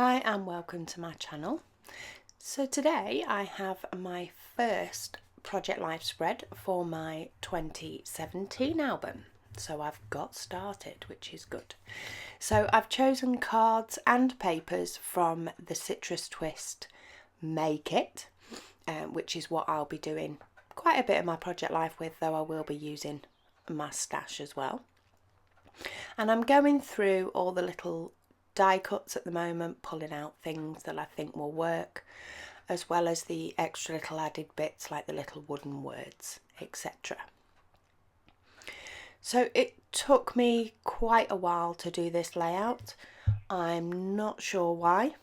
Hi and welcome to my channel. So today I have my first Project Life spread for my 2017 album. So I've got started, which is good. So I've chosen cards and papers from the Citrus Twist May kit, which is what I'll be doing quite a bit of my Project Life with, though I will be using my stash as well. And I'm going through all the little die cuts at the moment, pulling out things that I think will work, as well as the extra little added bits like the little wooden words, etc. So it took me quite a while to do this layout. I'm not sure why.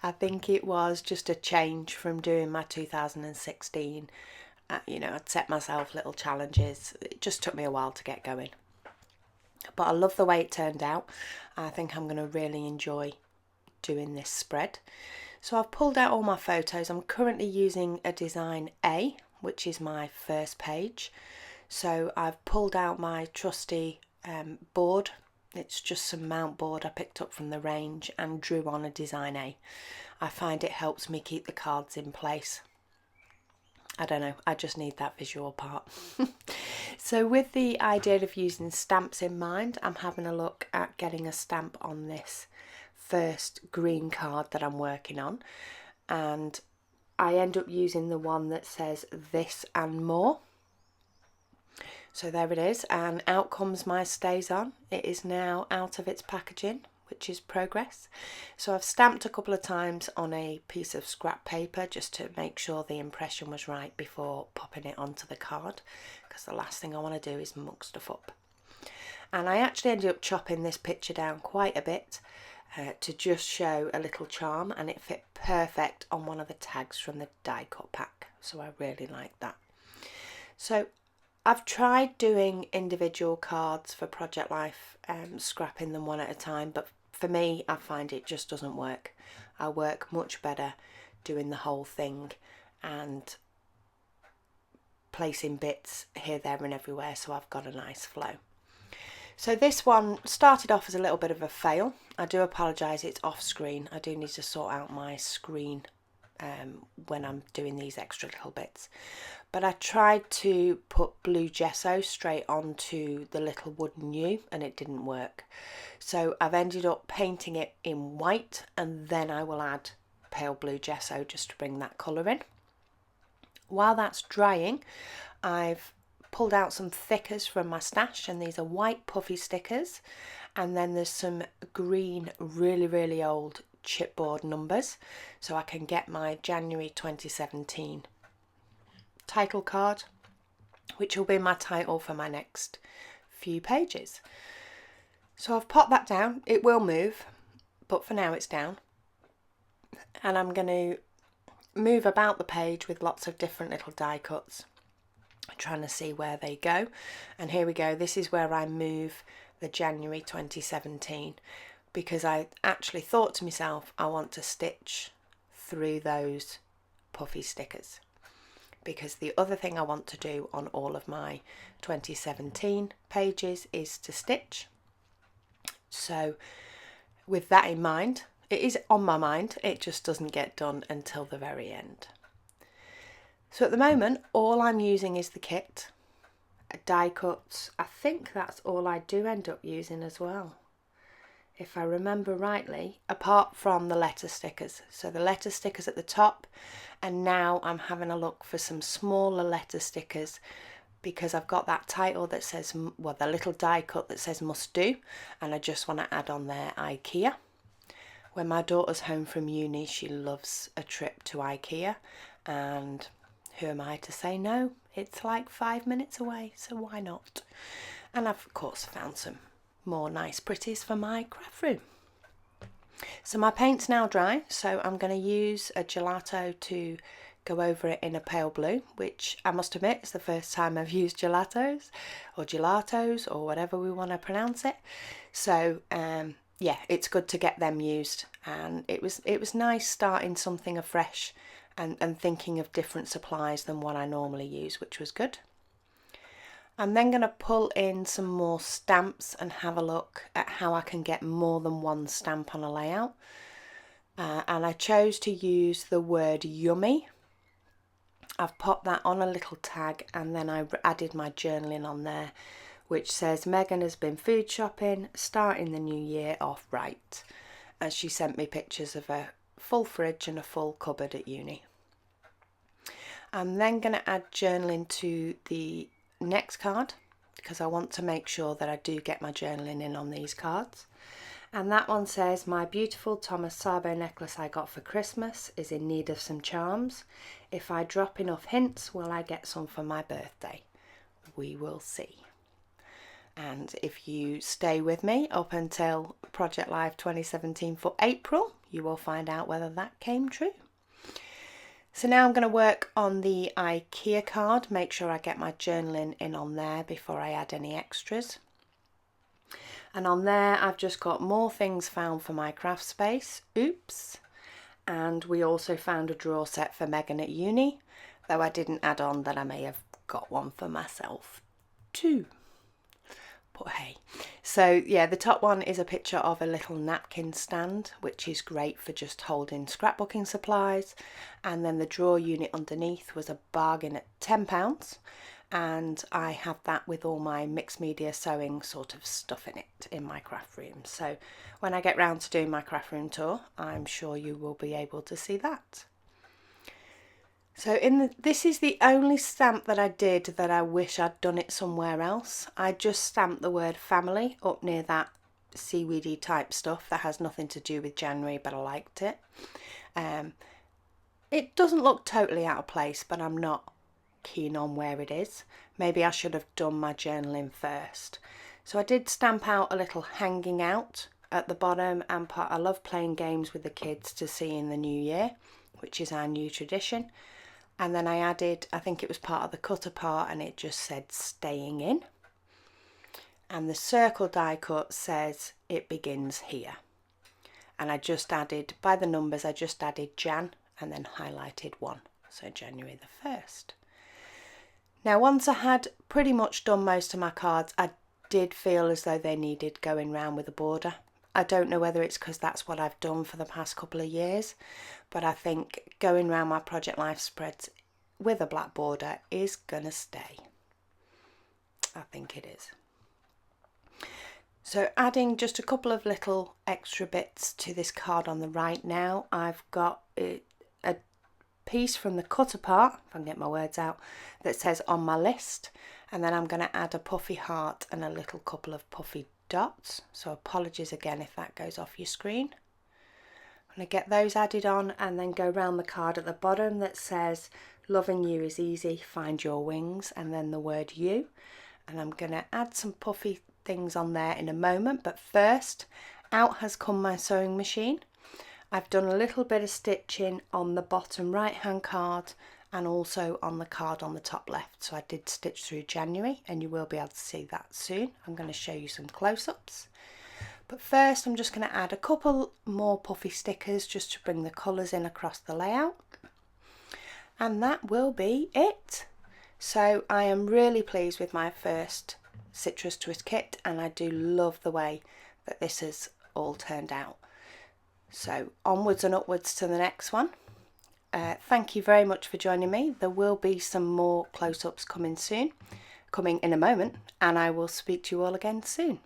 I think it was just a change from doing my 2016. I'd set myself little challenges. It just took me a while to get going. But I love the way it turned out. I think I'm going to really enjoy doing this spread. So I've pulled out all my photos. I'm currently using a design A, which is my first page. So I've pulled out my trusty board. It's just some mount board I picked up from the range and drew on a design A. I find it helps me keep the cards in place. I don't know, I just need that visual part. So with the idea of using stamps in mind, I'm having a look at getting a stamp on this first green card that I'm working on. And I end up using the one that says this and more. So there it is, and out comes my Stays On. It is now out of its packaging, which is progress. So I've stamped a couple of times on a piece of scrap paper just to make sure the impression was right before popping it onto the card, because the last thing I want to do is muck stuff up. And I actually ended up chopping this picture down quite a bit to just show a little charm, and it fit perfect on one of the tags from the die cut pack, so I really like that. So I've tried doing individual cards for Project Life, scrapping them one at a time, but for me, I find it just doesn't work. I work much better doing the whole thing and placing bits here, there and everywhere, so I've got a nice flow. So this one started off as a little bit of a fail. I do apologise, it's off screen. I do need to sort out my screen when I'm doing these extra little bits. But I tried to put blue gesso straight onto the little wooden U and it didn't work. So I've ended up painting it in white, and then I will add pale blue gesso just to bring that colour in. While that's drying, I've pulled out some thickers from my stash, and these are white puffy stickers, and then there's some green really old chipboard numbers, so I can get my January 2017 title card, which will be my title for my next few pages. So I've popped that down. It will move, but for now it's down, and I'm going to move about the page with lots of different little die cuts, trying to see where they go. And here we go. This is where I move the January 2017, because I actually thought to myself, I want to stitch through those puffy stickers, because the other thing I want to do on all of my 2017 pages is to stitch. So with that in mind, it is on my mind, it just doesn't get done until the very end. So at the moment, all I'm using is the kit, die cuts. I think that's all I do end up using as well, if I remember rightly, apart from the letter stickers. So the letter stickers at the top, and now I'm having a look for some smaller letter stickers, because I've got that title that says, well, the little die cut that says must do, and I just want to add on there IKEA. When my daughter's home from uni, she loves a trip to IKEA, and who am I to say no? It's like 5 minutes away, so why not? And I've of course found some more nice pretties for my craft room. So my paint's now dry, so I'm going to use a gelato to go over it in a pale blue, which I must admit is the first time I've used gelatos or whatever we want to pronounce it. So yeah, it's good to get them used, and it was nice starting something afresh and thinking of different supplies than what I normally use, which was good. I'm then going to pull in some more stamps and have a look at how I can get more than one stamp on a layout. and I chose to use the word yummy. I've popped that on a little tag, and then I added my journaling on there, which says Megan has been food shopping, starting the new year off right. And she sent me pictures of a full fridge and a full cupboard at uni. I'm then going to add journaling to the next card, because I want to make sure that I do get my journaling in on these cards. And that one says, my beautiful Thomas Sabo necklace I got for Christmas is in need of some charms. If I drop enough hints, will I get some for my birthday? We will see. And if you stay with me up until Project Live 2017 for April, you will find out whether that came true. So now I'm going to work on the IKEA card, make sure I get my journaling in on there before I add any extras. And on there I've just got more things found for my craft space, oops. And we also found a drawer set for Megan at uni, though I didn't add on that I may have got one for myself too. But hey, so yeah, the top one is a picture of a little napkin stand, which is great for just holding scrapbooking supplies. And then the drawer unit underneath was a bargain at £10. And I have that with all my mixed media sewing sort of stuff in it in my craft room. So when I get round to doing my craft room tour, I'm sure you will be able to see that. So this is the only stamp that I did that I wish I'd done it somewhere else. I just stamped the word family up near that seaweedy type stuff that has nothing to do with January, but I liked it. It doesn't look totally out of place, but I'm not keen on where it is. Maybe I should have done my journaling first. So I did stamp out a little hanging out at the bottom, and I love playing games with the kids to see in the new year, which is our new tradition. And then I added, I think it was part of the cut apart, and it just said staying in. And the circle die cut says it begins here. And I just added, by the numbers, I just added Jan and then highlighted 1. So January the 1st. Now, once I had pretty much done most of my cards, I did feel as though they needed going round with a border. I don't know whether it's because that's what I've done for the past couple of years, but I think going round my Project Life spreads with a black border is gonna stay. I think it is. So adding just a couple of little extra bits to this card on the right now, I've got a piece from the cut apart, if I can get my words out, that says on my list, and then I'm going to add a puffy heart and a little couple of puffy dots. So apologies again if that goes off your screen. I'm going to get those added on and then go around the card at the bottom that says loving you is easy, find your wings, and then the word you. And I'm going to add some puffy things on there in a moment, but first, out has come my sewing machine. I've done a little bit of stitching on the bottom right hand card and also on the card on the top left. So I did stitch through January, and you will be able to see that soon. I'm going to show you some close-ups. But first I'm just going to add a couple more puffy stickers just to bring the colours in across the layout. And that will be it. So I am really pleased with my first Citrus Twist kit, and I do love the way that this has all turned out. So onwards and upwards to the next one. Thank you very much for joining me. There will be some more close-ups coming in a moment, and I will speak to you all again soon.